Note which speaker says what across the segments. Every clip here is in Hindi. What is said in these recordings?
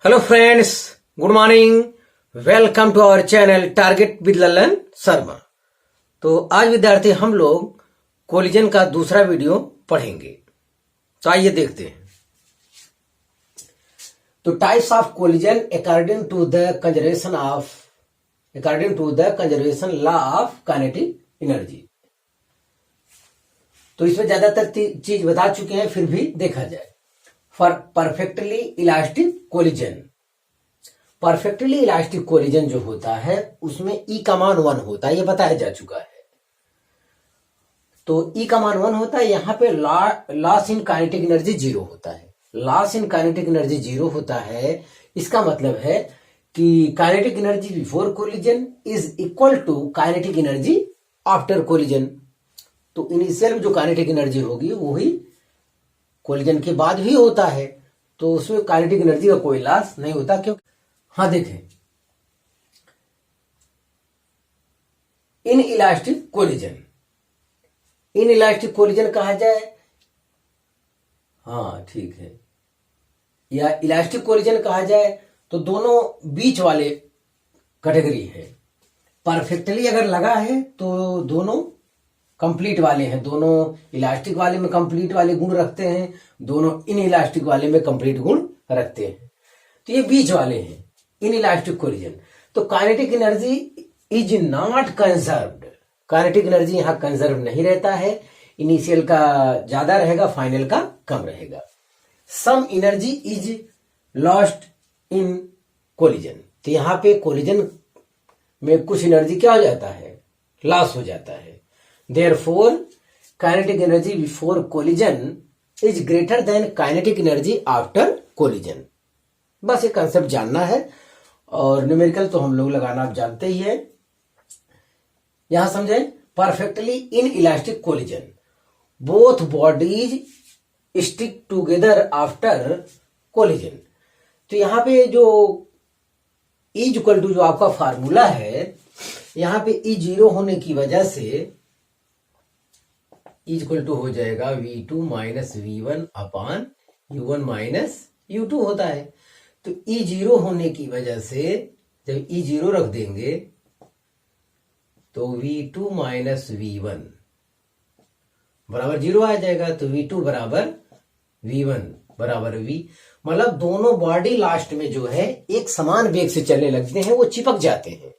Speaker 1: Hello friends, good morning. Welcome to our channel target with Lalan Sharma. तो आज विद्यार्थी हम लोग कोलिजन का दूसरा वीडियो पढ़ेंगे। तो आइए देखते हैं। तो types of collision according to the conservation law of kinetic energy. तो इसमें ज्यादातर चीज बता चुके हैं, फिर भी देखा जाए। For perfectly elastic collision, perfectly elastic collision जो होता है उसमें ई का मान 1 होता है, ये बताया जा चुका है। तो ई का मान 1 होता है। यहाँ पे लॉस इन काइनेटिक एनर्जी 0 होता है। लॉस इन काइनेटिक एनर्जी 0 होता है। इसका मतलब है कि kinetic energy before collision is equal to kinetic energy after collision. तो इनिशियल जो काइनेटिक एनर्जी होगी वही कोलिजन के बाद भी होता है। तो उसमें काइनेटिक एनर्जी का कोई लॉस नहीं होता। क्यों? हाँ देखें, इन इलास्टिक कोलिजन कहा जाए, हाँ ठीक है, या इलास्टिक कोलिजन कहा जाए तो दोनों बीच वाले कैटेगरी है। परफेक्टली अगर लगा है तो दोनों कंप्लीट वाले हैं। दोनों इलास्टिक वाले में कंप्लीट वाले गुण रखते हैं, दोनों इन इलास्टिक वाले में कंप्लीट गुण रखते हैं। तो ये बीच वाले हैं इन इलास्टिक कोलिजन। तो kinetic energy is not conserved. Kinetic energy यहां कंजर्व नहीं रहता है। इनिशियल का ज्यादा रहेगा, फाइनल का कम रहेगा। Some energy is lost in collision. तो यहां पे कोलिजन में कुछ एनर्जी क्या हो जाता है? लॉस हो जाता है। Therefore, kinetic energy before collision is greater than kinetic energy after collision। बस ये कंसेप्ट जानना है, और न्यूमेरिकल तो हम लोग लगाना आप जानते ही है। यहां समझें, perfectly in elastic collision both bodies stick together after collision. तो यहां पे जो इज इक्वल टू जो आपका फार्मूला है, यहां पे ई 0 होने की वजह से इक्वल टू हो जाएगा V2 माइनस V1 अपान U1 माइनस U2 होता है। तो E 0 होने की वजह से जब E 0 रख देंगे तो V2 माइनस V1 बराबर 0 आ जाएगा। तो V2 बराबर V1 बराबर V। मतलब दोनों बॉडी लास्ट में जो है एक समान वेग से चलने लगते हैं, वो चिपक जाते हैं।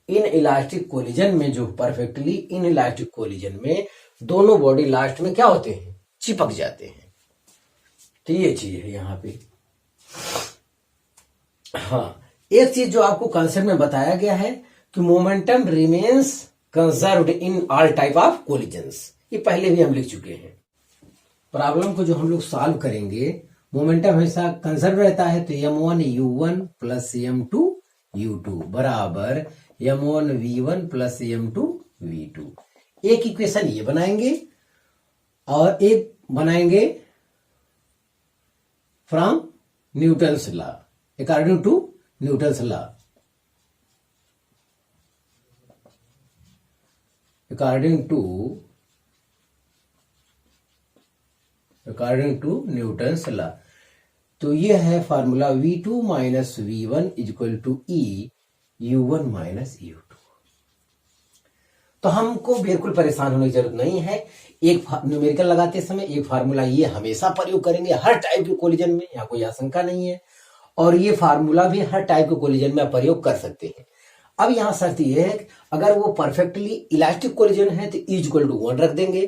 Speaker 1: इन इलास्टिक कोलिजन में जो परफेक्टली इन इलास्टिक कोलिजन में दोनों बॉडी लास्ट में क्या होते हैं? चिपक जाते हैं। तो ये चीज है यहां पे। हाँ, एक चीज जो आपको कंसेप्ट में बताया गया है कि momentum remains conserved in all type of collisions. ये पहले भी हम लिख चुके हैं। प्रॉब्लम को जो हम लोग सॉल्व करेंगे, मोमेंटम हमेशा कंजर्व रहता है। तो m1 u1 plus m2 u2 बराबर m1 v1 plus m2 v2। एक इक्वेशन ये बनाएंगे और एक बनाएंगे from Newton's law, according to Newton's law, according to Newton's law. तो ये है formula V2 minus V1 equal to E U1 minus U2। तो हमको बिल्कुल परेशान होने की जरूरत नहीं है। एक न्यूमेरिकल लगाते समय एक फार्मूला ये हमेशा प्रयोग करेंगे हर टाइप के कोलिजन में, यहाँ कोई आशंका नहीं है। और ये फार्मूला भी हर टाइप के कोलिजन में प्रयोग कर सकते हैं। अब यहाँ शर्त ये है, अगर वो परफेक्टली इलास्टिक कोलिजन है तो E इक्वल टू 1 रख देंगे।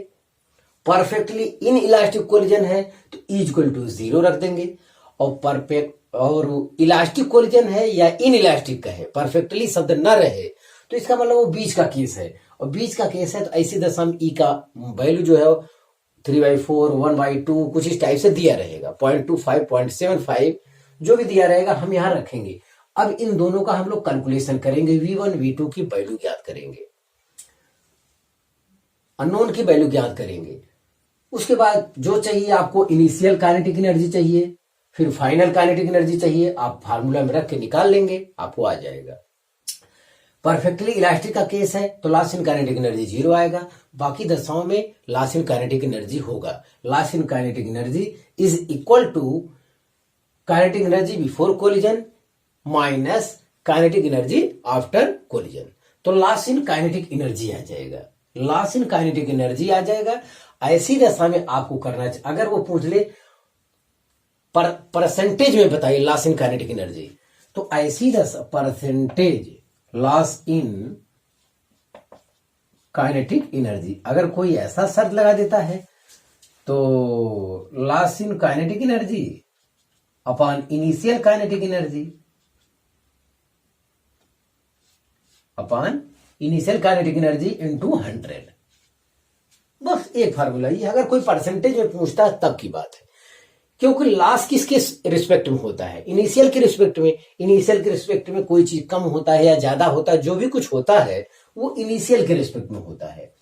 Speaker 1: परफेक्टली इन इलास्टिक कोलिजन है तो E इक्वल टू 0 रख देंगे। और इलास्टिक कोलिजन है या इन इलास्टिक का है, परफेक्टली शब्द न रहे तो इसका मतलब वो बीच का केस है। और बीच का केस है तो ऐसी दशा में ई का वैल्यू जो है 3/4 1/2 कुछ इस टाइप से दिया रहेगा। 0.25 0.75 जो भी दिया रहेगा हम यहां रखेंगे। अब इन दोनों का हम लोग कैलकुलेशन करेंगे, V1 V2 की वैल्यू ज्ञात करेंगे, अननोन की वैल्यू ज्ञात करेंगे। उसके बाद जो चाहिए आपको, इनिशियल काइनेटिक एनर्जी चाहिए, फिर फाइनल काइनेटिक एनर्जी चाहिए, आप फार्मूला में रख के निकाल लेंगे, आपको आ जाएगा। परफेक्टली इलास्टिक का केस है तो लॉस इन काइनेटिक एनर्जी 0 आएगा। बाकी दशाओं में लॉस इन काइनेटिक एनर्जी होगा। Loss in kinetic energy is equal to kinetic energy before collision minus kinetic energy after collision, तो लॉस इन काइनेटिक एनर्जी आ जाएगा, लॉस इन काइनेटिक एनर्जी आ जाएगा। ऐसी दशा में आपको करना चाहिए, अगर वो पूछ ले परसेंटेज में बताइए लॉस इन काइनेटिक एनर्जी, तो ऐसी दशा percentage loss in kinetic energy, अगर कोई ऐसा शर्त लगा देता है तो loss in kinetic energy upon initial kinetic energy upon initial kinetic energy into 100, बस एक फार्मूला ही। अगर कोई परसेंटेज में पूछता है तब की बात है, क्योंकि लॉस किसके रिस्पेक्ट में होता है, इनिशियल के रिस्पेक्ट में। इनिशियल के रिस्पेक्ट में कोई चीज कम होता है या ज्यादा होता है, जो भी कुछ होता है वो इनिशियल के रिस्पेक्ट में होता है,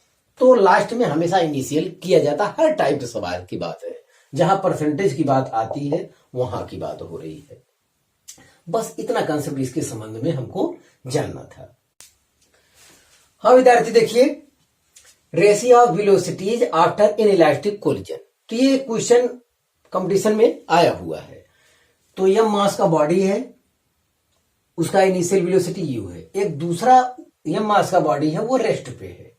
Speaker 1: तो लास्ट में हमेशा इनिशियल किया जाता है। हर टाइप के सवाल की बात है, जहां परसेंटेज की बात आती है वहां की बात हो रही है। बस इतना कंसेप्ट इसके संबंध में हमको जानना था। हाँ विद्यार्थी देखिए, ratio of velocities after inelastic collision, तो ये क्वेश्चन कंपटीशन में आया हुआ है। तो यह मास का बॉडी है, उसका इनिशियल वेलोसिटी यू है, एक दूसरा यह मास का बॉडी है वो रेस्ट पे है,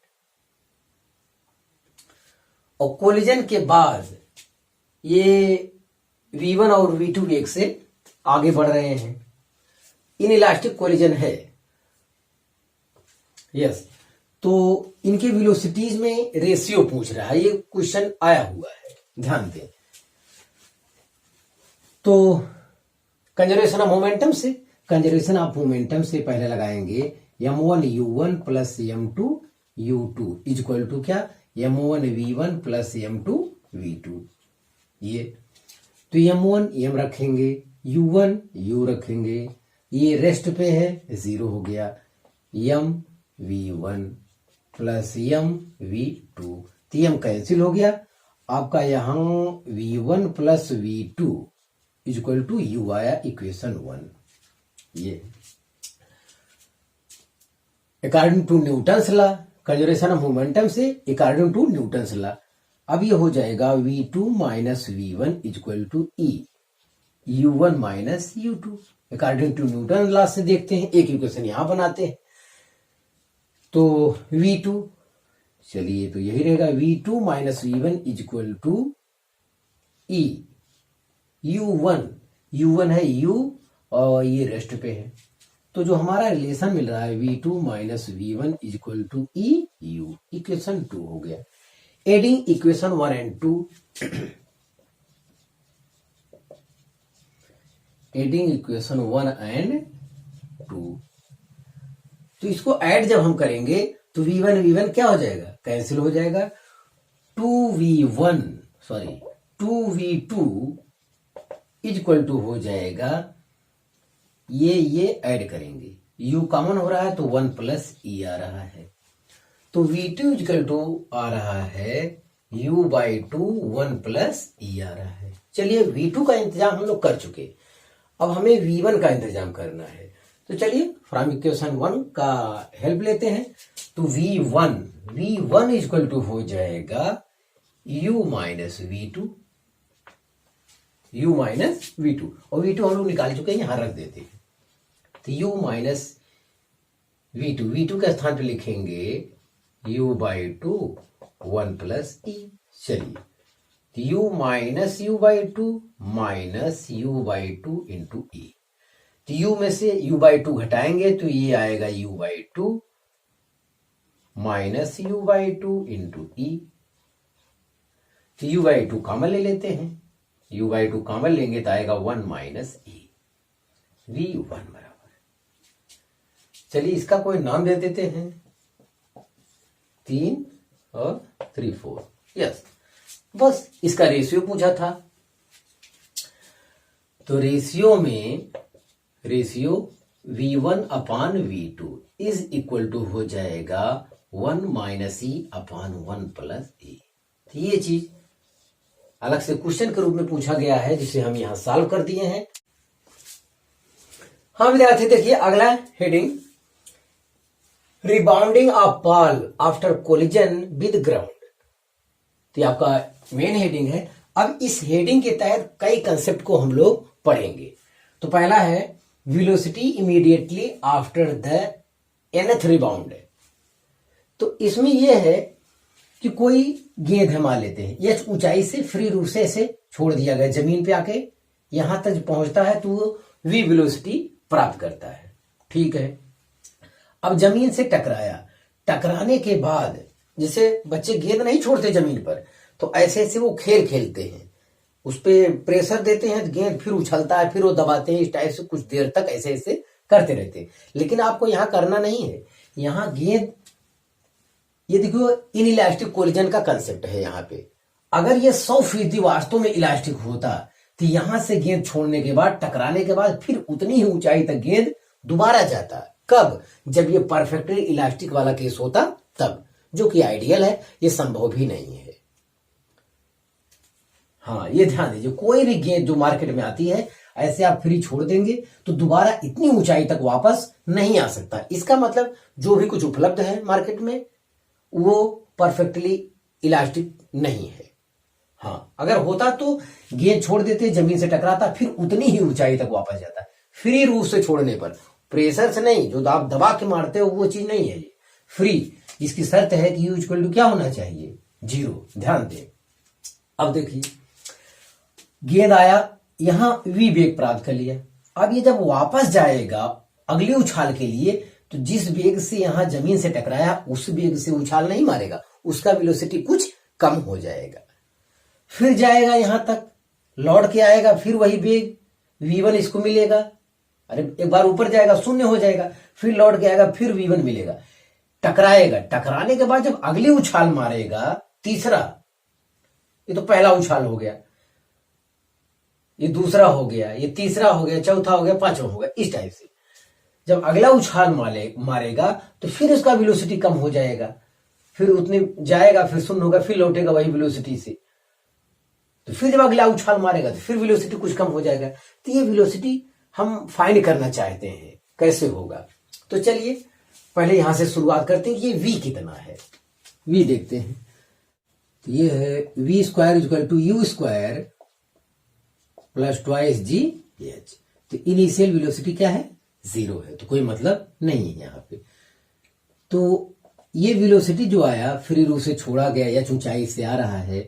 Speaker 1: और कोलिजन के बाद ये v1 और v2 वेग से आगे बढ़ रहे हैं, इनइलास्टिक कोलिजन है। यस, तो इनके वेलोसिटीज में रेशियो पूछ रहा है, ये क्वेश्चन आया हुआ है, ध्यान दें। तो कंजर्वेशन ऑफ मोमेंटम से, कंजर्वेशन ऑफ मोमेंटम से पहले लगाएंगे m1 u1 plus m2 u2 equal to क्या, m1 v1 plus m2 v2। ये तो m1 m रखेंगे, u1 u रखेंगे, ये रेस्ट पे है, 0 हो गया, m v1 plus m v2, तो m कैंसिल हो गया, आपका यहां v1 plus v2 equal to u आया, इक्वेशन 1। ये according to Newton's law, conservation of momentum से अकॉर्डिंग टू न्यूटन्स लॉ, अब ये हो जाएगा v2 minus v1 equal to e u1 minus u2। According to Newton law से देखते हैं, एक इक्वेशन यहां बनाते हैं, तो v2, चलिए तो यही रहेगा v2 minus v1 equal to e u1 है u और ये रेस्ट पे है, तो जो हमारा रिलेशन मिल रहा है v2 minus v1 equal to e u, equation 2 हो गया। Adding equation 1 and 2, adding equation 1 and 2, तो इसको ऐड जब हम करेंगे तो v1 क्या हो जाएगा, कैंसिल हो जाएगा, 2v2 इक्वल टू हो जाएगा, ये ऐड करेंगे, u कॉमन हो रहा है तो 1 प्लस e आ रहा है, तो v2 इक्वल टू आ रहा है u बाई 2 1 प्लस e आ रहा है। चलिए v2 का इंतजाम हम लोग कर चुके, अब हमें v1 का इंतजाम करना है, तो चलिए फ्रॉम इक्वेशन 1 का हेल्प लेते हैं, तो v1 इक्वल टू हो जाएगा u माइनस v2, और v2 हम लोग निकाल चुके हैं, यहां रख देते हैं, तो u माइनस v2 के स्थान पे लिखेंगे u बाई 2 1 प्लस e। चलिए तो u minus u by 2 minus u by 2 into e, तो u में से u बाई 2 घटाएंगे तो ये आएगा u by 2 minus u by 2 into e, तो u बाई 2 कॉमन ले लेते हैं, u बाई 2 कॉमन लेंगे तो आएगा 1 माइनस e, v1 बराबर। चलिए इसका कोई नाम दे देते हैं, 3 और 3 4, यस, बस इसका रेशियो पूछा था, तो ratio v1 upon v2 is equal to हो जाएगा 1 minus e upon 1 plus e। तो ये चीज अलग से क्वेश्चन के रूप में पूछा गया है, जिसे हम यहां सॉल्व कर दिए हैं। हाँ विद्यार्थी देखिए अगला heading, rebounding of ball after collision with ground, तो आपका मेन हेडिंग है। अब इस हेडिंग के तहत कई कंसेप्ट को हम लोग पढ़ेंगे। तो पहला है velocity immediately after the nth rebound. तो इसमें यह है कि कोई गेंद है मान लेते हैं, यह ऊंचाई से फ्री रूप से ऐसे छोड़ दिया गया, जमीन पे आके यहां तक पहुंचता है तो वो वी वेलोसिटी प्राप्त करता है। ठीक है, अब जमीन से टकराया, टकराने के बाद जैसे बच्चे गेंद नहीं छोड़ते जमीन पर, तो ऐसे ऐसे वो खेल खेलते हैं, उस पर प्रेशर देते हैं, गेंद फिर उछलता है, फिर वो दबाते हैं, इस टाइप से कुछ देर तक ऐसे ऐसे करते रहते हैं। लेकिन आपको यहां करना नहीं है, यहां गेंद, ये देखो इनइलास्टिक कोलिजन का कंसेप्ट है यहाँ पे। अगर ये 100% वास्तव में इलास्टिक होता तो यहां से गेंद छोड़ने के बाद, टकराने के बाद फिर उतनी ही ऊंचाई तक गेंद दोबारा जाता। कब? जब ये परफेक्टली इलास्टिक वाला केस होता तब, जो कि आइडियल है, ये संभव भी नहीं है। हाँ, ये ध्यान दीजिए, कोई भी गेंद जो मार्केट में आती है ऐसे आप फ्री छोड़ देंगे तो दोबारा इतनी ऊंचाई तक वापस नहीं आ सकता। इसका मतलब जो भी कुछ उपलब्ध है मार्केट में वो परफेक्टली इलास्टिक नहीं है। हाँ, अगर होता तो गेंद छोड़ देते, जमीन से टकराता, फिर उतनी ही ऊंचाई तक वापस जाता, फ्री रूप से छोड़ने पर, प्रेशर से नहीं, जो आप दबा के मारते हो वो चीज नहीं है ये, फ्री, जिसकी शर्त है कि U = क्या होना चाहिए? 0। ध्यान दें। अब देखिए, गेंद आया, यहां V वेग प्राप्त कर लिया। अब ये जब वापस जाएगा अगली उछाल के लिए, तो जिस वेग से यहां जमीन से टकराया उस वेग से उछाल नहीं मारेगा, उसका वेलोसिटी कुछ कम हो जाएगा। फिर जाएगा यहां तक, लौट के आएगा, फिर वही वेग V1 इसको मिलेगा। अरे एक बार ऊपर जाएगा, शून्य हो जाएगा, फिर लौट के आएगा, फिर V1 मिलेगा। टकराएगा, टकराने के बाद जब अगली उछाल मारेगा, तीसरा, ये तो पहला उछाल हो गया, ये दूसरा हो गया, ये तीसरा हो गया, चौथा हो गया, पांचवा हो गया, इस टाइप से जब अगला उछाल मारेगा तो फिर उसका वेलोसिटी कम हो जाएगा, फिर उतने जाएगा, फिर शून्य होगा, फिर लौटेगा वही वेलोसिटी से, तो फिर जब अगला उछाल मारेगा तो फिर वेलोसिटी कुछ कम हो जाएगा। तो ये वेलोसिटी हम फाइंड करना चाहते हैं, कैसे होगा? तो चलिए पहले यहां से शुरुआत करते हैं। ये V कितना है, V देखते हैं। तो ये है V² = U² + 2GH। तो इनिशियल वेलोसिटी क्या है? 0 है, तो कोई मतलब नहीं है यहाँ पे। तो ये वेलोसिटी जो आया, फ्री रूप से छोड़ा गया या ऊंचाई से आ रहा है,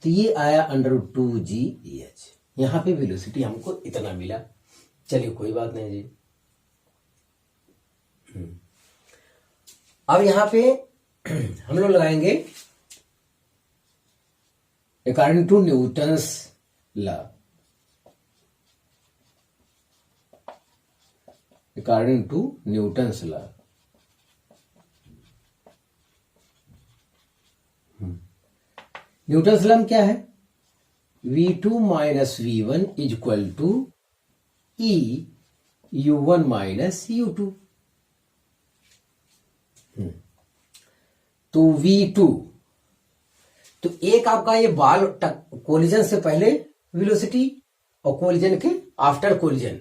Speaker 1: तो ये आया √2GH। यहाँ पे वेलोसिटी हमको इतना मिला। चलिए कोई बात नहीं जी। अब यहाँ पे हम लोग लगाएंगे according to Newton's law. According to Newton's law, Newton's law में क्या है? V2 - V1 = E U1 - U2। तो V2, तो एक आपका ये बाल कोलिजन से पहले वेलोसिटी और कोलिजन के after collision,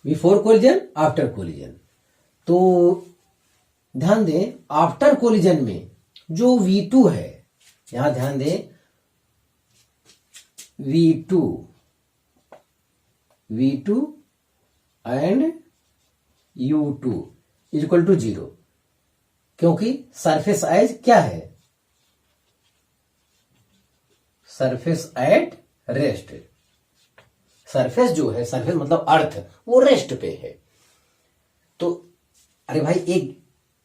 Speaker 1: before collision, after collision. तो ध्यान दें, आफ्टर कोलिजन में जो V2 है, यहां ध्यान दें, V2 एंड U2 = 0, क्योंकि सरफेस एज क्या है? Surface at rest. सरफेस जो है, सरफेस मतलब अर्थ, वो रेस्ट पे है। तो अरे भाई,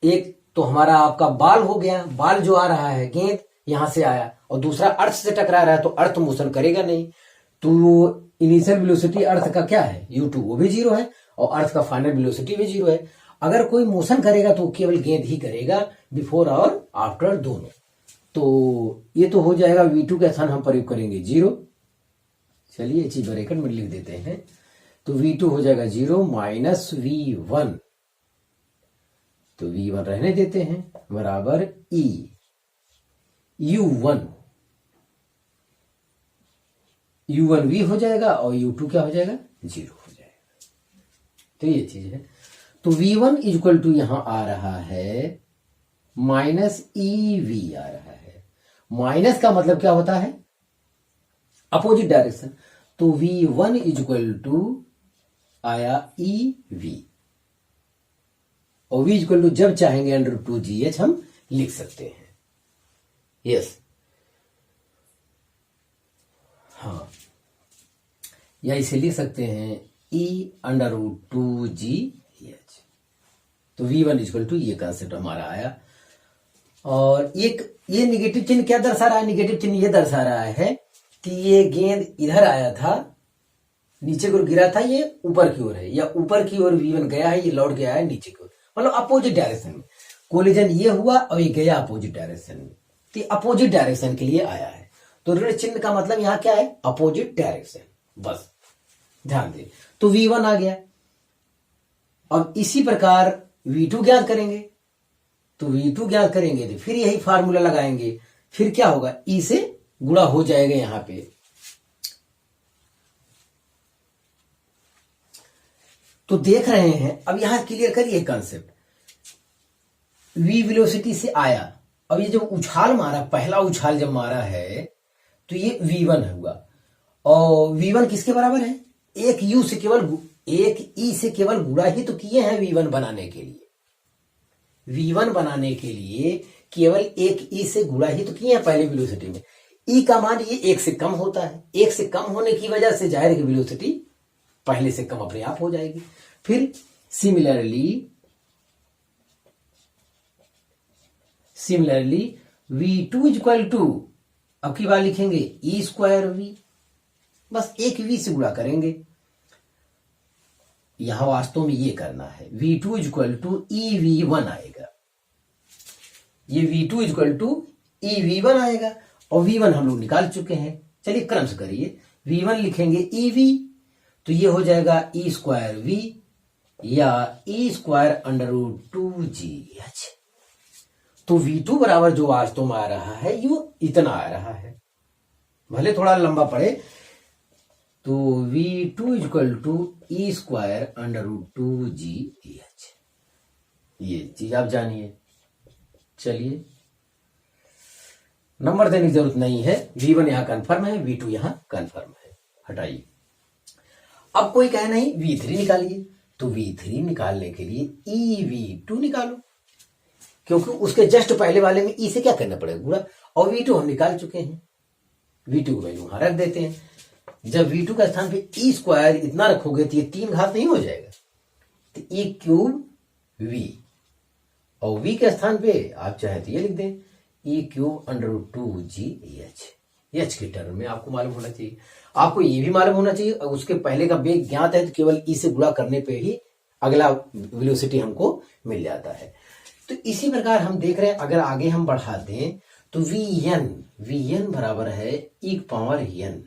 Speaker 1: एक तो हमारा आपका बाल हो गया, बाल जो आ रहा है, गेंद यहां से आया, और दूसरा अर्थ से टकरा रहा है, तो अर्थ मोशन करेगा नहीं। तो इनिशियल वेलोसिटी अर्थ का क्या है? U2, वो भी 0 है, और अर्थ का फाइनल वेलोसिटी भी 0 है। अगर कोई मोशन करेगा तो केवल गेंद ही करेगा, बिफोर और आफ्टर दोनों। तो ये तो हो जाएगा, V2 का स्थान हम प्रयोग करेंगे 0। चलिए इसी ब्रैकेट में लिख देते हैं। तो V2 हो जाएगा 0 - V1, तो V1 रहने देते हैं, बराबर E U1 V हो जाएगा, और U2 क्या हो जाएगा? 0 हो जाएगा। तो ये चीज है। तो V1 = यहां आ रहा है -EV आ रहा है। माइनस का मतलब क्या होता है? Opposite direction. तो v1 इज इक्वल टू आया EV, और v इक्वल टू जब चाहेंगे √2GH हम लिख सकते हैं। यस, हाँ, या इसे लिख सकते हैं E√2GH। तो v1 इक्वल टू ये कंसेप्ट हमारा आया। और ये निगेटिव चिन्ह क्या दर्शा रहा है? निगेटिव चिन्ह ये दर्शा रहा है कि ये गेंद इधर आया था, नीचे की ओर गिरा था, ये ऊपर की ओर है, या ऊपर की ओर v1 गया है, ये लौट गया है नीचे की ओर, मतलब अपोजिट डायरेक्शन में। कोलिजन ये हुआ और ये गया अपोजिट डायरेक्शन में, तो अपोजिट डायरेक्शन के लिए आया है। तो ऋण चिन्ह का मतलब यहां क्या है? अपोजिट डायरेक्शन, बस ध्यान दें। तो v1 आ गया। अब इसी प्रकार v2 ज्ञात करेंगे, तो v2 ज्ञात करेंगे तो फिर यही फार्मूला लगाएंगे, फिर क्या होगा? E से गुणा हो जाएगा यहां पे। तो देख रहे हैं, अब यहां क्लियर करिए कंसेप्ट। v वेलोसिटी से आया, अब ये जब उछाल मारा, पहला उछाल जब मारा है तो ये v1 हुआ, और v1 किसके बराबर है? एक u से केवल, एक e से केवल गुणा ही तो किए हैं v1 बनाने के लिए। v1 बनाने के लिए केवल एक e से गुणा ही तो किए हैं पहले वेलोसिटी में। e का मान ये 1 से कम होता है, 1 से कम होने की वजह से जाहिर है कि वेलोसिटी पहले से कम अपने आप हो जाएगी। फिर सिमिलरली v2 इक्वल टू, अब की बार लिखेंगे E²v, बस एक v से गुणा करेंगे। यहां वास्तव में ये करना है, v2 इक्वल टू EV1 आएगा, ये v2 इक्वल टू EV1 आएगा, और v1 हम लोग निकाल चुके हैं। चलिए क्रम से करिए, v1 लिखेंगे EV, तो ये हो जाएगा E²v या E²√2GH। तो v2 बराबर जो वास्तव में आ रहा है ये इतना आ रहा है, भले थोड़ा लंबा पड़े। तो v2 इक्वल टू E²√2GH, ये चीज आप जानिए। चलिए, नंबर देने की जरूरत नहीं है, v1 यहां कंफर्म है, v2 यहां कंफर्म है, हटाइए। अब कोई कहे नहीं v3 निकालिए, तो v3 निकालने के लिए EV2 निकालो, क्योंकि उसके जस्ट पहले वाले में E से क्या करना पड़ेगा? गुणा, और v2 हम निकाल चुके हैं, v2 को वैल्यू वहां रख देते हैं। जब v2 का स्थान पे E² इतना रखोगे तो ये 3 घात नहीं हो जाएगा, तो E³ v, और v के स्थान पे आप चाहे तो ये लिख दें E³ √2GH। H के टर्म में आपको मालूम होना चाहिए, आपको ये भी मालूम होना चाहिए, और उसके पहले का वेग ज्ञात है तो केवल E से गुणा करने पे ही अगला वेलोसिटी हमको मिल जाता है। तो इसी प्रकार हम देख रहे हैं, अगर आगे हम बढ़ा दें तो Vn बराबर है e⁴n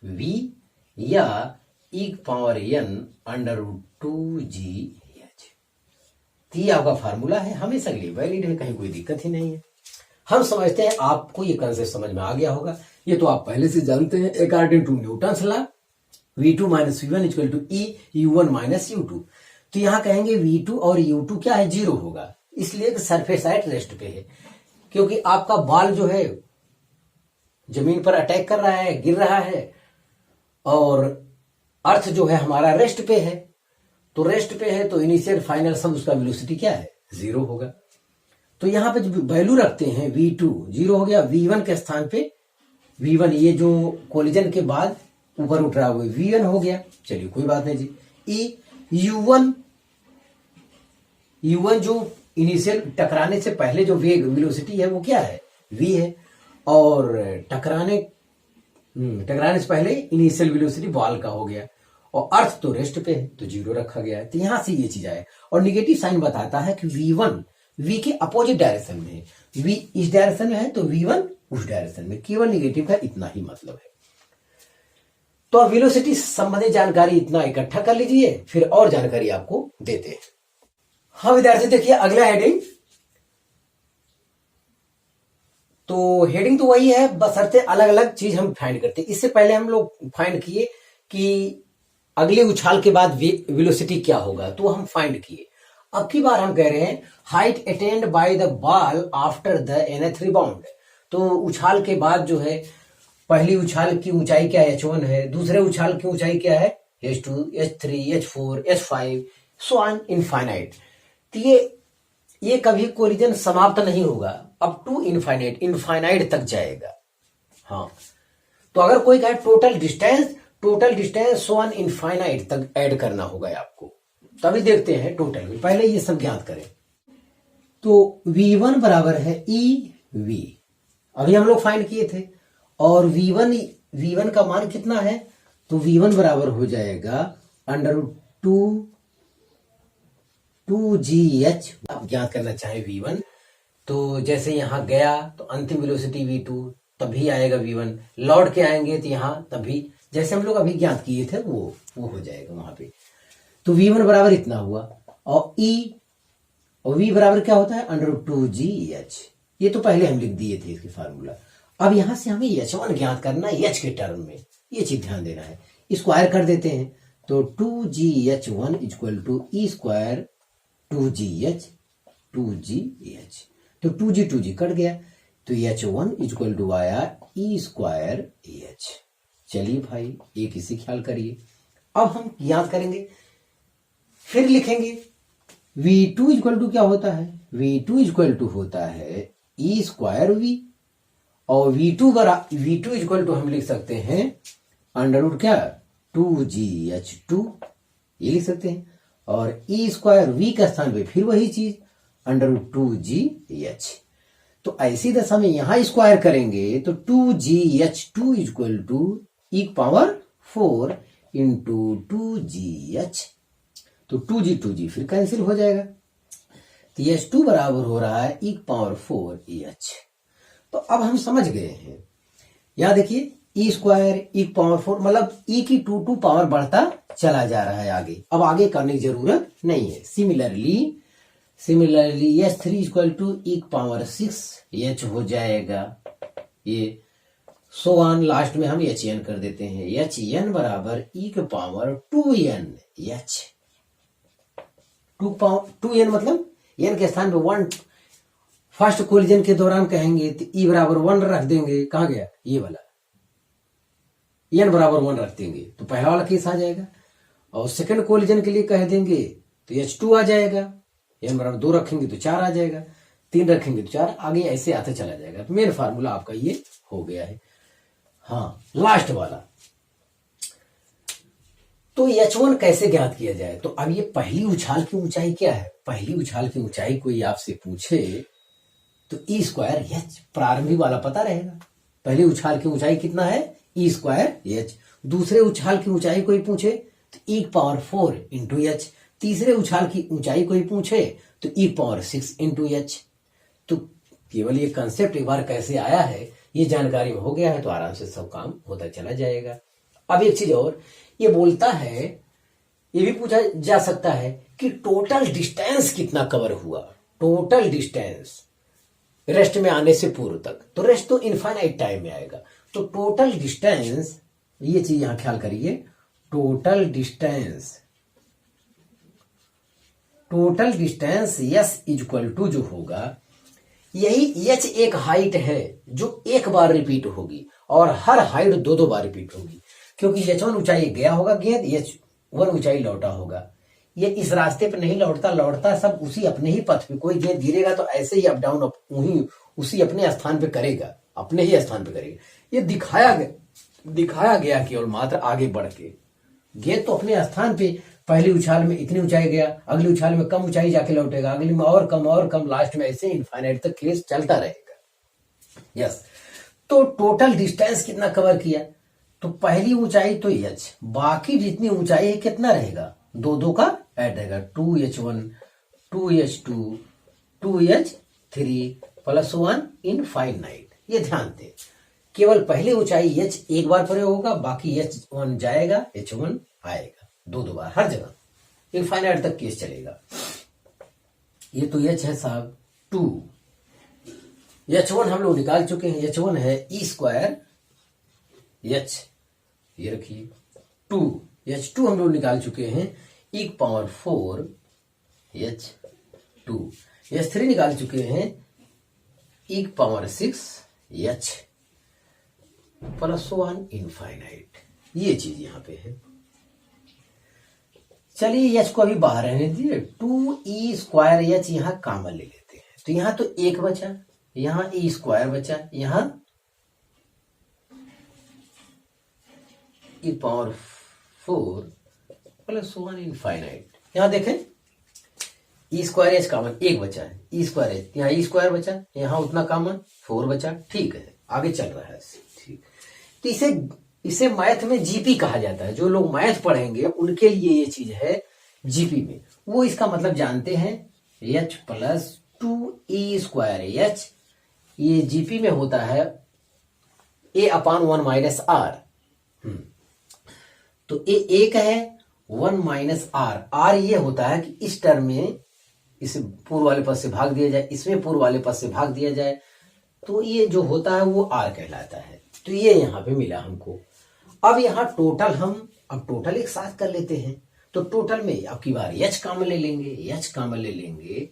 Speaker 1: v या e⁴n√2GH। ये आपका फार्मूला है, हमेशा के लिए वैलिड है, कहीं कोई दिक्कत ही नहीं है। हम समझते हैं आपको ये कंसेप्ट समझ में आ गया होगा, ये तो आप पहले से जानते हैं। According to Newton's law v2 minus v1 equal to E u1 minus u2। तो यहां कहेंगे v2 और u2 क्या है? 0 होगा, इसलिए सरफेस एट रेस्ट पे है, क्योंकि आपका बॉल जो है जमीन पर अटैक कर रहा है, गिर रहा है, और अर्थ जो है हमारा रेस्ट पे है। तो रेस्ट पे है तो इनिशियल फाइनल सब उसका वेलोसिटी क्या है? 0 होगा। तो यहां पे जो वैल्यू रखते हैं v2 0 हो गया, v1 के स्थान पे v1 ये जो कोलिजन के बाद ऊपर उठ रहा है v1 हो गया। चलिए कोई बात नहीं जी। u1 जो इनिशियल टकराने से पहले जो वेग वेलोसिटी है वो क्या है? v है, और टकराने से पहले इनिशियल वेलोसिटी बॉल का हो गया, और अर्थ तो रेस्ट पे है तो 0 रखा गया है। तो यहां से ये चीज आए, और निगेटिव साइन बताता है कि v1 v के अपोजिट डायरेक्शन में है, v इस डायरेक्शन में है तो v1 उस डायरेक्शन में, केवल निगेटिव का इतना ही मतलब है। तो अब वेलोसिटी संबंधी जानकारी इतना इकट्ठा कर लीजिए, फिर और जानकारी आपको देते हैं। हाँ विद्यार्थी, देखिए अगला हेडिंग, तो हेडिंग तो वही है, बशर्ते अलग अलग चीज हम फाइंड करते हैं। इससे पहले हम लोग फाइंड किए कि अगले उछाल के बाद वेलोसिटी क्या होगा, तो हम फाइंड किए। अब की बार हम कह रहे हैं height attend by the ball after the nth rebound. तो उछाल के बाद जो है पहली उछाल की ऊंचाई क्या h1 है, दूसरे उछाल की ऊंचाई क्या है h2, h3, h4, h5 so on infinite. तो ये कभी कोलिजन समाप्त नहीं होगा, अप टू इनफाइनाइट, इनफाइनाइट तक जाएगा। हाँ, तो अगर कोई कहे total distance so on infinite तक ऐड करना होगा आपको। तभी देखते हैं टोटल में, पहले ये सब ज्ञात करें। तो v1 बराबर है EV, अभी हम लोग फाइंड किए थे, और v1 का मान कितना है, तो v1 बराबर हो जाएगा √2GH। आप ज्ञात करना चाहे v1, तो जैसे यहां गया तो अंतिम वेलोसिटी v2, तभी आएगा v1, लौट के आएंगे तो यहां तभी, जैसे हम लोग अभी ज्ञात किए थे वो हो जाएगा वहां पे। तो v1 बराबर इतना हुआ, और v बराबर क्या होता है √2GH। ये तो पहले हम लिख दिए थे इसके फार्मूला। अब यहां से हमें h1 ज्ञात करना है h के टर्म में, ये चीज ध्यान देना है। स्क्वायर कर देते हैं, तो 2GH1 equal to E square 2GH, तो 2G कट गया, तो H1 इक्वल टू आया E स्क्वायर EH। चलिए भाई एक इसी ख्याल करिए। अब हम याद करेंगे, फिर लिखेंगे V2 इक्वल टू क्या होता है, V2 इक्वल टू होता है E स्क्वायर V, और V2 इक्वल टू हम लिख सकते हैं अंडर क्या 2GH2, ये लिख सकते हैं, और E स्क्वायर V का स्थान पे फिर वही चीज √2GH। तो ऐसी दशा में यहां स्क्वायर करेंगे तो 2GH2 equal to E⁴ into 2GH, तो 2G फिर कैंसिल हो जाएगा, तो H2 बराबर हो रहा है E⁴ EH। तो अब हम समझ गए हैं, यहां देखिए E स्क्वायर E⁴ मतलब E की 2 पावर बढ़ता चला जा रहा है आगे, अब आगे करने की जरूरत नहीं है। Similarly H3 equal to E⁶ H हो जाएगा, ये सो ऑन, लास्ट में हम HN कर देते हैं, HN बराबर E⁴ 2NH। 2n मतलब n के स्थान पे 1, फर्स्ट कोलिजन के दौरान कहेंगे तो E बराबर 1 रख देंगे, कहां गया ये वाला, n बराबर 1 रख देंगे तो पहला वाला केस आ जाएगा, और सेकंड कोलिजन के लिए कह देंगे तो H2 आ जाएगा, n बराबर 2 रखेंगे तो 4 आ जाएगा, 3 रखेंगे तो 4, आगे ऐसे आते चला जाएगा। तो मेन फार्मूला आपका ये हो गया है। हाँ, लास्ट वाला, तो H1 कैसे ज्ञात किया जाए, तो अब ये पहली उछाल की ऊंचाई क्या है, पहली उछाल की ऊंचाई कोई आपसे पूछे तो E स्क्वायर H, प्रारंभिक वाला पता रहेगा, पहली उछाल की ऊंचाई कितना है E स्क्वायर H। दूसरे उछाल की ऊंचाई कोई पूछे तो E⁴ इंटू H, तीसरे उछाल की ऊंचाई कोई पूछे तो E⁶ इंटू H। तो केवल ये कंसेप्ट एक बार कैसे आया है ये जानकारी में हो गया है तो आराम से सब काम होता चला जाएगा। अब एक चीज और, ये बोलता है, ये भी पूछा जा सकता है कि टोटल डिस्टेंस कितना कवर हुआ, टोटल डिस्टेंस रेस्ट में आने से पूर्व तक, तो रेस्ट तो इनफाइनाइट टाइम में आएगा, तो टोटल डिस्टेंस, ये चीज यहां ख्याल करिए, total distance S equal to जो होगा, यही H एक हाइट है जो एक बार रिपीट होगी, और हर हाइट 2 बार रिपीट होगी, क्योंकि H1 ऊंचाई गया होगा गेंद, H1 ऊंचाई लौटा होगा। ये इस रास्ते पे नहीं लौटता सब उसी अपने ही पथ पे, कोई गेंद गिरेगा तो ऐसे ही अप डाउन उसी अपने स्थान पे करेगा, अपने ही स्थान पे करेगा। ये दिखाया गया केवल मात्र आगे बढ़ के, गेंद तो अपने स्थान पे पहली उछाल में इतनी ऊंचाई गया, अगली उछाल में कम ऊंचाई जाके लौटेगा, अगली में और कम, लास्ट में ऐसे इनफाइनाइट तक केस चलता रहेगा। यस, तो टोटल डिस्टेंस कितना कवर किया, तो पहली ऊंचाई तो H, बाकी जितनी ऊंचाई है कितना रहेगा, 2 का ऐड रहेगा, 2H1 2H2 2H3 plus 1 infinite. ये ध्यान दे, केवल पहली ऊंचाई H एक बार प्रयोग होगा, बाकी H1 जाएगा, H1 आएगा, 2 बार हर जगह इनफाइनाइट तक केस चलेगा। ये तो H है साहब 2, H1 हम लोग निकाल चुके हैं, H1 है E स्क्वायर H, ये रखिए 2, H2 हम लोग निकाल चुके हैं E⁴ H2, H3 निकाल चुके हैं E⁶ H, plus one infinite, ये चीज यहां पे है। चलिए एच को अभी बाहर रहने दीजिए, 2e² एच यहां कॉमन ले लेते हैं, तो यहां तो एक बचा, यहां e² बचा, यहां e⁴ प्लस वन इनफाइनाइट। यहां देखें e² एच कॉमन एक बचा है, e² एच, यहाँ e² बचा, यहाँ उतना कॉमन 4 बचा, ठीक है, आगे चल रहा है। ठीक, तो इसे मैथ में जीपी कहा जाता है। जो लोग मैथ पढ़ेंगे उनके लिए ये चीज है जीपी में, वो इसका मतलब जानते हैं। h प्लस 2e² एच, ये जीपी में होता है a/1 - r। तो ए एक है, 1 - r, r ये होता है कि इस टर्म में इसे पूर्व वाले पद से भाग दिया जाए, इसमें पूर्व वाले पद से भाग दिया जाए, तो ये जो होता है वो r कहलाता है। तो ये यहां पे मिला हमको। अब यहां टोटल हम अब टोटल एक साथ कर लेते हैं, तो टोटल में अब की बार h कॉमन ले लेंगे, h कॉमन ले लेंगे।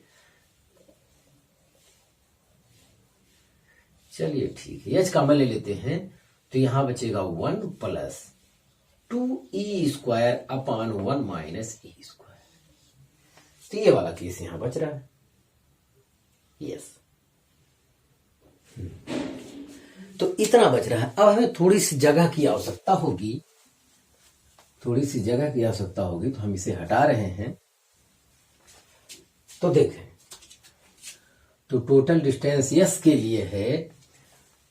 Speaker 1: चलिए ठीक है, h कॉमन ले लेते हैं, तो यहां बचेगा 1 प्लस 2e²/1 - e²। तो ये वाला केस यहां बच रहा है। यस, तो इतना बच रहा है। अब हमें थोड़ी सी जगह की आवश्यकता होगी, थोड़ी सी जगह की आवश्यकता होगी, तो हम इसे हटा रहे हैं। तो देखें, तो टोटल डिस्टेंस यस के लिए है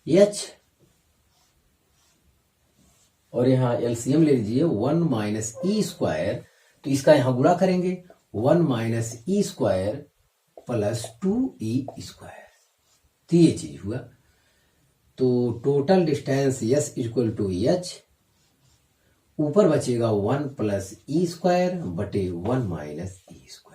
Speaker 1: h, और यहां एलसीएम ले लीजिए 1 - e², तो इसका यहां गुणा करेंगे 1 - e² प्लस 2e²। तो ये चीज हुआ। तो total distance S equal to H, ऊपर बचेगा 1 प्लस e² बटे 1 माइनस e²।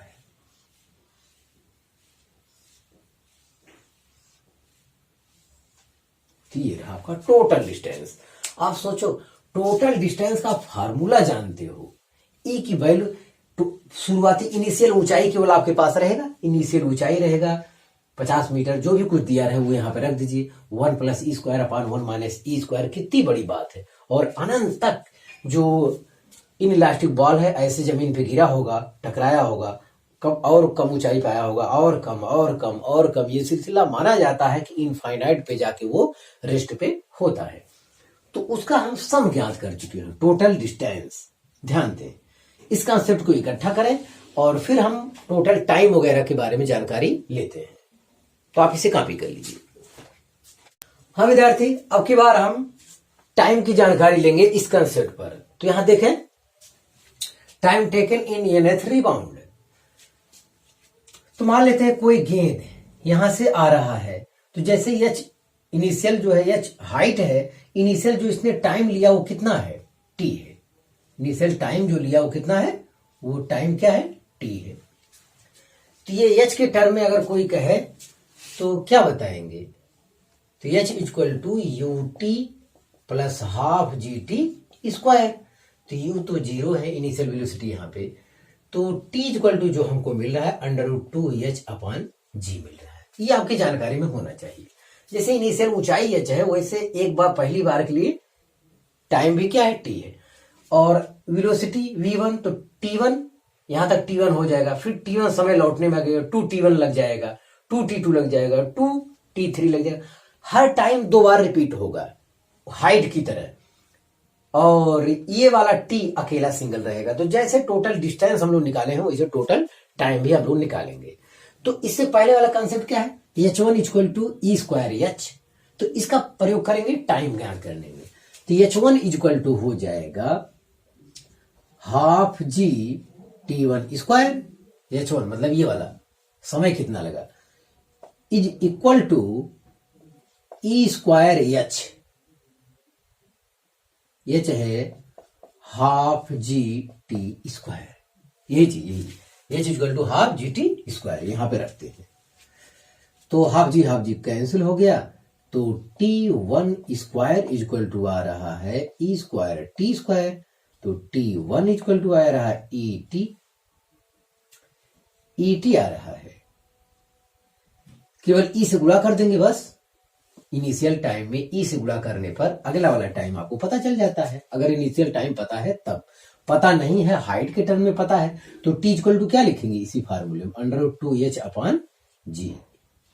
Speaker 1: तो ये रहा आपका टोटल डिस्टेंस। आप सोचो, टोटल डिस्टेंस का फार्मूला जानते हो, ई की वैल्यू शुरुआती इनिशियल ऊंचाई केवल आपके पास रहेगा, इनिशियल ऊंचाई रहेगा 50 मीटर, जो भी कुछ दिया रहे वो यहां पे रख दीजिए। 1 प्लस e²/1 माइनस e², कितनी बड़ी बात है। और अनंत तक जो इन इलास्टिक बॉल है ऐसे जमीन पे गिरा होगा, टकराया होगा, कम और कम ऊंचाई पे आया होगा, और कम और कम और कम, ये सिलसिला माना जाता है कि इनफाइनाइट पे जाके वो रेस्ट पे होता है। तो उसका हम सम ज्ञात कर चुके हैं, टोटल डिस्टेंस। ध्यान दें, इस कंसेप्ट को इकट्ठा करें और फिर हम टोटल टाइम वगैरह के बारे में जानकारी लेते हैं। तो आप इसे कॉपी कर लीजिए। हाँ विद्यार्थी, अब की बार हम टाइम की जानकारी लेंगे इस कंसेप्ट पर। तो यहां देखें, time taken in nth rebound. तो मान लेते हैं कोई गेंद यहां से आ रहा है, तो जैसे एच इनिशियल जो है, एच हाइट है, इनिशियल जो इसने टाइम लिया वो कितना है, टी है। इनिशियल टाइम जो लिया वो कितना है, वो टाइम क्या है, टी है। तो ये एच के टर्म में अगर कोई कहे तो क्या बताएंगे, तो H equal to U T plus half G T square. तो यू तो 0 है, इनिशियल वेलोसिटी यहां पे, तो टी इक्वल टू जो हमको मिल रहा है √2h/g मिल रहा है। ये आपकी जानकारी में होना चाहिए। जैसे इनिशियल ऊंचाई h है, वैसे एक बार पहली बार के लिए टाइम भी क्या है, t है, और वेलोसिटी v1, तो t1 यहां तक t1 हो जाएगा, फिर t1 समय लौटने में लगेगा, 2t1 लग जाएगा, 2t2 लग जाएगा, 2t3 लग जाएगा। हर टाइम 2 बार रिपीट होगा हाइट की तरह, और ये वाला t अकेला सिंगल रहेगा। तो जैसे टोटल डिस्टेंस हम लोग निकाले हैं वैसे टोटल टाइम भी हम लोग निकालेंगे। तो इससे पहले वाला कंसेप्ट क्या है, h1 इक्वल टू e²h, तो इसका प्रयोग करेंगे टाइम ज्ञात करने में। तो h1 इक्वल टू हो जाएगा हाफ जी t1 स्क्वायर, h1 मतलब ये वाला समय कितना लगा, is equal to e²h, H है हाफ जी टी स्क्वायर, यही चीज, यही H equal to half G T square यहां पे रखते हैं। तो हाफ जी कैंसिल हो गया, तो t1 स्क्वायर इक्वल टू आ रहा है e² टी स्क्वायर, तो t1 इक्वल टू आ रहा है ई टी आ रहा है, केवल ई से गुणा कर देंगे बस, इनिशियल टाइम में ई से गुणा करने पर अगला वाला टाइम आपको पता चल जाता है। अगर इनिशियल टाइम पता है तब, पता नहीं है हाइट के टर्म में पता है तो टी इक्वल टू क्या लिखेंगे इसी फार्मूले में, √2h अपॉन जी,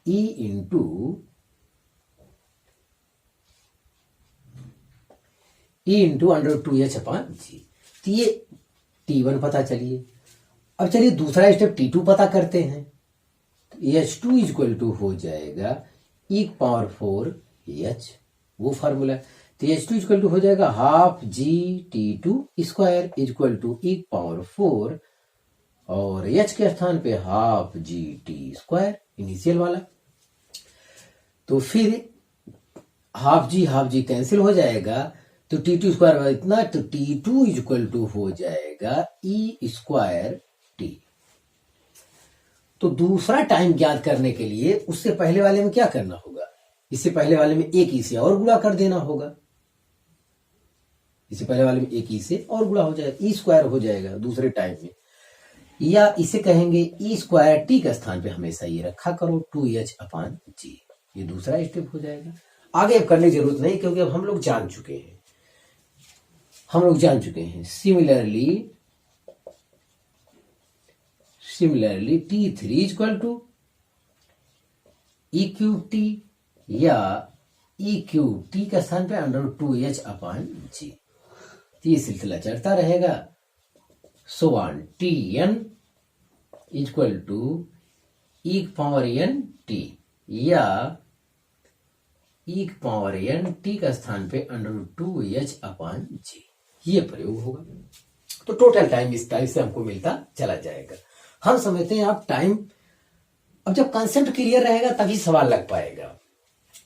Speaker 1: ई इंटू √2h अपॉन जी। तो ये T1 पता चलिए। अब चलिए दूसरा स्टेप T2 पता करते हैं। तो H2 इक्वल टू हो जाएगा e⁴h, वो फार्मूला। तो H2 इक्वल टू हो जाएगा half G T2 square equal to e⁴ और h के स्थान पे half G T square initial वाला। तो फिर हाफ जी कैंसिल हो जाएगा तो T2 स्क्वायर इतना, तो T2 इक्वल टू हो जाएगा e² t। तो दूसरा टाइम ज्ञात करने के लिए उससे पहले वाले में क्या करना होगा, इससे पहले वाले में एक ई से और गुणा कर देना होगा। इससे पहले वाले में एक ई से और गुणा हो जाएगा, e² हो जाएगा दूसरे टाइम में, या इसे कहेंगे e² t के स्थान पे हमेशा ये रखा करो 2h अपॉन जी। ये दूसरा स्टेप हो जाएगा। आगे अब करने की जरूरत नहीं क्योंकि अब हम लोग जान चुके हैं। Similarly T3 equal to e³ t या e³ के स्थान पे √2h अपॉन जी। ये सिलसिला चलता रहेगा। Tn equal to e⁴n t या e⁴n t का स्थान पे √2h अपॉन जी। ये प्रयोग होगा। तो टोटल टाइम इस टाइप से हमको मिलता चला जाएगा। हम समझते हैं आप टाइम, अब जब कंसेप्ट क्लियर रहेगा तभी सवाल लग पाएगा।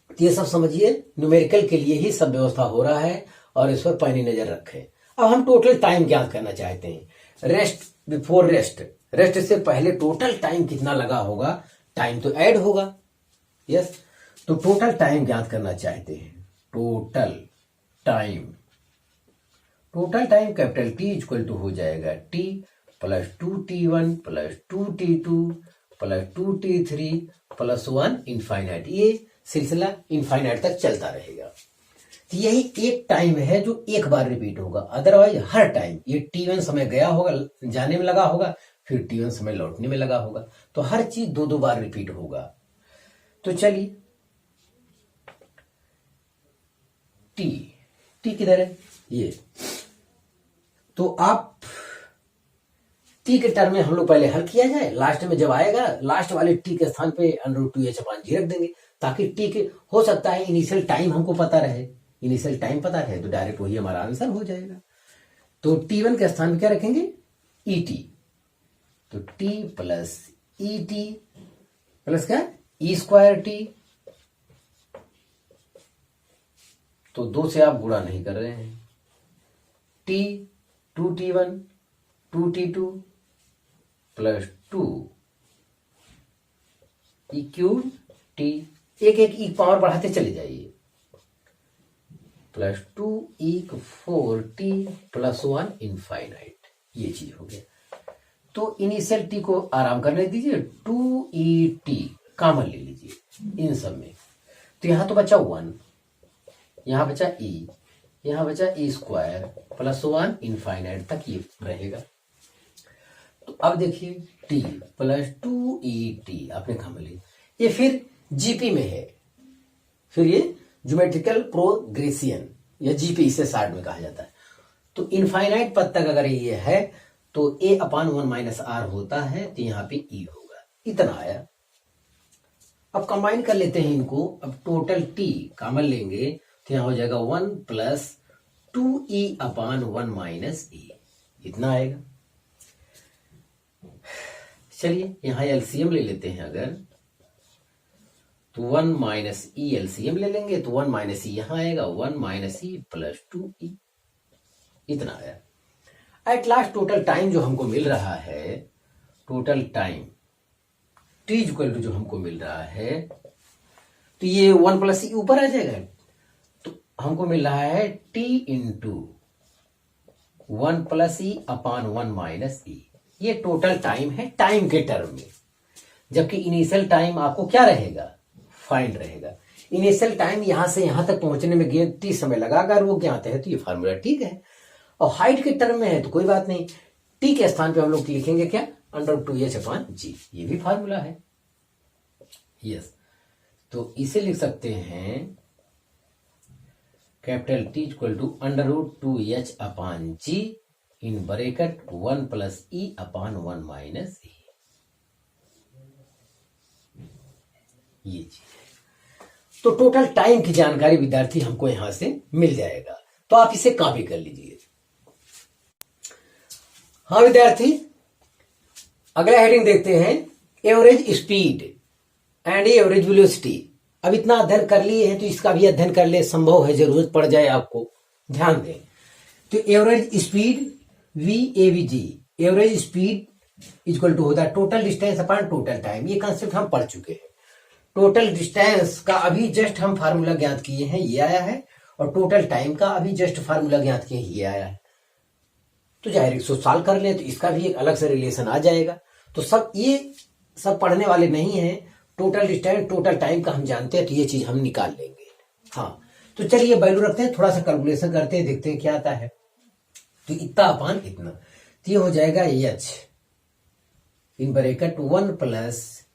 Speaker 1: तो ये सब समझिए, न्यूमेरिकल के लिए ही सब व्यवस्था हो रहा है और इस पर पैनी नजर रखें। अब हम टोटल टाइम ज्ञात करना चाहते हैं। रेस्ट बिफोर रेस्ट से पहले टोटल टाइम कितना लगा होगा, टाइम तो ऐड होगा। यस, तो टोटल टाइम ज्ञात करना चाहते हैं। Total time capital T equal to हो जाएगा T plus 2T1 plus 2T2 plus 2T3 plus 1 infinite. ये सिलसिला इनफाइनाइट तक चलता रहेगा। तो यही एक टाइम है जो एक बार रिपीट होगा। अदरवाइज हर टाइम ये T1 समय गया होगा, जाने में लगा होगा, फिर T1 समय लौटने में लगा होगा। तो हर चीज दो बार रिपीट होगा। तो चलिए T किधर है ये, तो आप T के टर्म में हम लोग पहले हल किया जाए। लास्ट में जब आएगा लास्ट वाले T के स्थान पे √2h अपॉन जी रख देंगे ताकि T के हो सकता है इनिशियल टाइम हमको पता रहे, इनिशियल टाइम पता रहे तो डायरेक्ट वही हमारा आंसर हो जाएगा। तो T1 के स्थान पे क्या रखेंगे ET, तो T प्लस ET प्लस क्या e² t। तो 2 से आप गुणा नहीं कर रहे हैं। T 2T1 2T2 plus 2 e³ t, एक ई पावर बढ़ाते चले जाइए, plus 2 e⁴ t plus 1 infinite. ये चीज हो गया। तो इनिशियल t को आराम करने दीजिए, 2et कॉमन ले लीजिए इन सब में। तो यहां तो बचा 1, यहां बचा e, यहां बचा e² प्लस 1 इनफाइनाइट तक ये रहेगा। तो अब देखिए t प्लस 2et आपने कॉमन ली, ये फिर जीपी में है, फिर ये ज्योमेट्रिकल प्रोग्रेशन या जीपी इसे शार्ट में कहा जाता है। तो इनफाइनाइट पद तक अगर ये है तो a/1 - r होता है, तो यहाँ पे e होगा। इतना आया। अब कंबाइन कर लेते हैं इनको। अब टोटल t कॉमन लेंगे तो यहाँ हो जाएगा 1 प्लस 2e/1 - e, इतना आएगा। चलिए यहाँ एलसीएम ले लेते हैं। अगर तो 1 - e एलसीएम ले लेंगे तो 1 - e यहां आएगा, 1 - e प्लस 2e, इतना आया। एट लास्ट टोटल टाइम जो हमको मिल रहा है, total time t equal to जो हमको मिल रहा है, तो ये 1 प्लस e ऊपर आ जाएगा। तो हमको मिल रहा है t into 1 plus e upon 1 - e। ये टोटल टाइम है टाइम के टर्म में, जबकि इनिशियल टाइम आपको क्या रहेगा, फाइंड रहेगा। इनिशियल टाइम यहां से यहां तक पहुंचने में t समय लगा, अगर वो ज्ञात है तो ये फार्मूला ठीक है। और हाइट के टर्म में है तो कोई बात नहीं, t के स्थान पे हम लोग लिखेंगे क्या, √2h/g, ये भी फार्मूला है। यस, तो इसे लिख सकते हैं capital T equal to √2h/g in bracket 1 + e/1 - e। ये चीज है। तो टोटल टाइम की जानकारी विद्यार्थी हमको यहां से मिल जाएगा, तो आप इसे कॉपी कर लीजिए। हाँ विद्यार्थी, अगला हेडिंग देखते हैं, average speed and average velocity. अब इतना अध्ययन कर लिए हैं तो इसका भी अध्ययन कर ले, संभव है जरूरत पड़ जाए आपको, ध्यान दें। तो average speed VAVG, average speed equal to होता है total distance upon total time. ये कंसेप्ट हम पढ़ चुके हैं। टोटल डिस्टेंस का अभी जस्ट हम फार्मूला ज्ञात किए हैं, ये आया है, और टोटल टाइम का अभी जस्ट फार्मूला ज्ञात किए हैं, ये आया है। तो जाहिर 100 साल कर ले तो इसका भी एक अलग से रिलेशन आ जाएगा। तो सब ये सब पढ़ने वाले नहीं है, टोटल डिस्टेंस टोटल टाइम का हम जानते हैं, तो ये चीज हम निकाल लेंगे। हाँ, तो चलिए वैल्यू रखते हैं, थोड़ा सा कैलकुलेशन करते हैं, देखते हैं क्या आता है। तो इतना अपान इतना, तो ये हो जाएगा h इन ब्रैकेट 1 +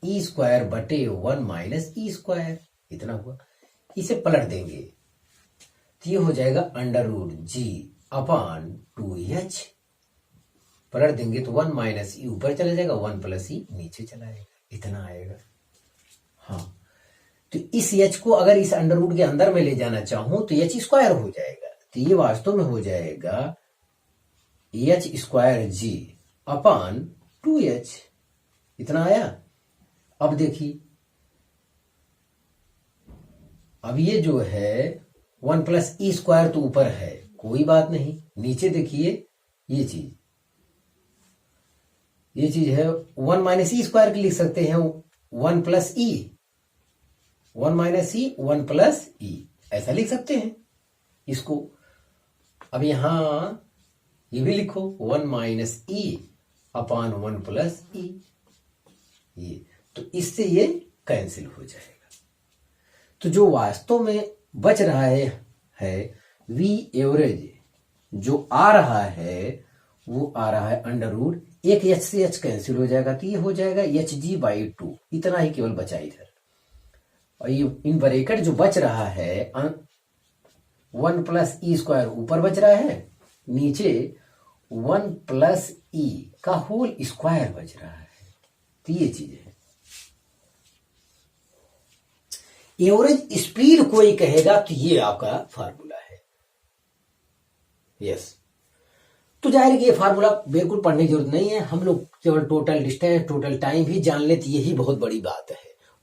Speaker 1: e² बटे 1 - e², इतना हुआ। इसे पलट देंगे तो ये हो जाएगा √g/2h, पलट देंगे तो 1 - e ऊपर चला जाएगा, 1 + e नीचे चला जाएगा, इतना आएगा। हाँ, तो इस h को अगर इस अंडर के अंदर में ले जाना चाहूं तो h² हो जाएगा। तो ये वास्तव में हो जाएगा h²g/2h, इतना आया। अब देखिए, अब ये जो है 1 + e² तो ऊपर है, कोई बात नहीं, नीचे देखिए ये चीज है 1 - e² लिख सकते हैं, 1 + e, 1 - e 1 + e, ऐसा लिख सकते हैं इसको। अब यहां ये भी लिखो 1 - e/1 + e, ये तो इससे ये कैंसिल हो जाएगा। तो जो वास्तव में बच रहा है V एवरेज जो आ रहा है वो आ रहा है √ एक h से h कैंसिल हो जाएगा, तो ये हो जाएगा hg/2, इतना ही केवल बचा इधर। और ये इन ब्रैकेट जो बच रहा है 1 + e² ऊपर बच रहा है, नीचे 1 + e का होल स्क्वायर बच रहा है। तो ये चीज है। एवरेज स्पीड कोई कहेगा तो ये आपका फार्मूला है। यस, तो जाहिर है कि ये फार्मूला बिल्कुल पढ़ने की जरूरत नहीं है, हम लोग केवल टोटल डिस्टेंस टोटल टाइम ही जान ले तो यही बहुत बड़ी बात है।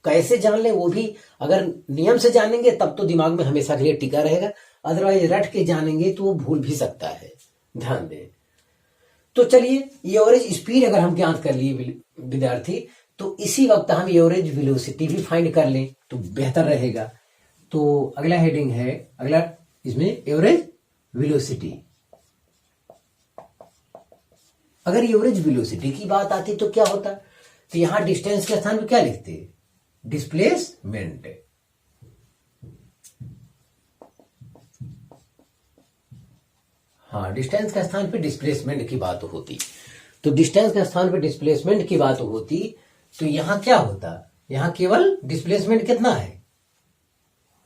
Speaker 1: कैसे जान ले वो भी अगर नियम से जानेंगे तब तो दिमाग में हमेशा के लिए टिका रहेगा, अदरवाइज रट के जानेंगे तो वो भूल भी सकता है, ध्यान दें। तो चलिए, एवरेज स्पीड अगर हम ज्ञात कर लिए विद्यार्थी, तो इसी वक्त हम एवरेज वेलोसिटी भी फाइंड कर लें तो बेहतर रहेगा। तो अगला हेडिंग है, अगला इसमें एवरेज वेलोसिटी। अगर एवरेज वेलोसिटी की बात आती तो क्या होता, तो यहां डिस्टेंस के स्थान पर क्या लिखते, डिस्प्लेसमेंट। हाँ, डिस्टेंस के स्थान पे डिस्प्लेसमेंट की बात होती, तो डिस्टेंस के स्थान पे डिस्प्लेसमेंट की बात होती, तो यहां क्या होता, यहां केवल डिस्प्लेसमेंट कितना है,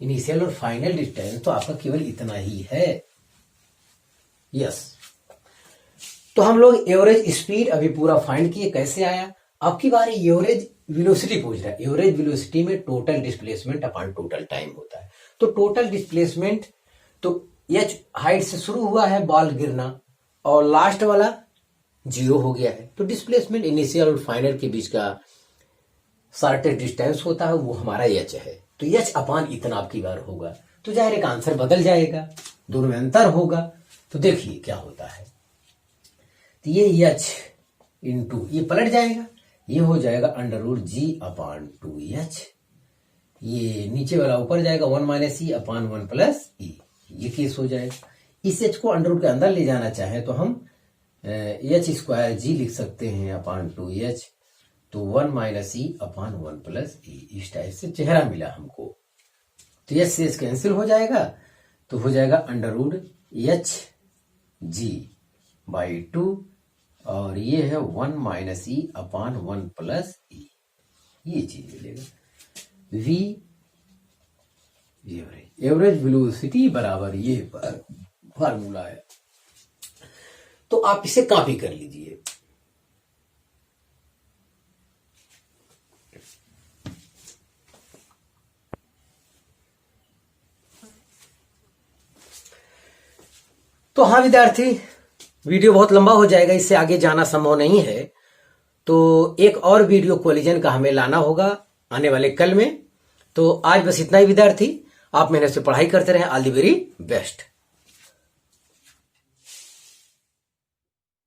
Speaker 1: इनिशियल और फाइनल डिस्टेंस तो आपका केवल इतना ही है। यस, तो हम लोग एवरेज स्पीड अभी पूरा फाइंड किए, कैसे आया। अब की बारी एवरेज वेलोसिटी पूछ रहा है। एवरेज वेलोसिटी में total displacement upon total time होता है। तो टोटल डिस्प्लेसमेंट, तो h हाइट से शुरू हुआ है बॉल गिरना और लास्ट वाला 0 हो गया है, तो डिस्प्लेसमेंट इनिशियल और फाइनल के बीच का शॉर्टेस्ट डिस्टेंस होता है, वो हमारा h है। तो h अपॉन इतना आपकी बार होगा, तो जाहिर है आंसर बदल जाएगा, दोनों में अंतर होगा। तो देखिए क्या होता है, तो ये h इंटू ये पलट जाएगा, ये हो जाएगा √g/2h, ये नीचे वाला ऊपर जाएगा 1 - e/1 + e, ये केस हो जाएगा। इस h को अंडर के अंदर ले जाना चाहे तो हम h² लिख सकते हैं अपॉन 2h, तो 1 - e/1 + e, इस टाइप से चेहरा मिला हमको। तो एच से एच कैंसिल हो जाएगा, तो हो जाएगा under root H G by 2, और ये है 1 माइनस ई अपॉन 1 प्लस ई, ये चीज मिलेगा। वी एवरेज वेलोसिटी बराबर ये फार्मूला है, तो आप इसे कॉपी कर लीजिए। तो हाँ विद्यार्थी, वीडियो बहुत लंबा हो जाएगा, इससे आगे जाना संभव नहीं है, तो एक और वीडियो कोलिजन का हमें लाना होगा आने वाले कल में। तो आज बस इतना ही विद्यार्थी, आप मेहनत से पढ़ाई करते रहें। All the very best.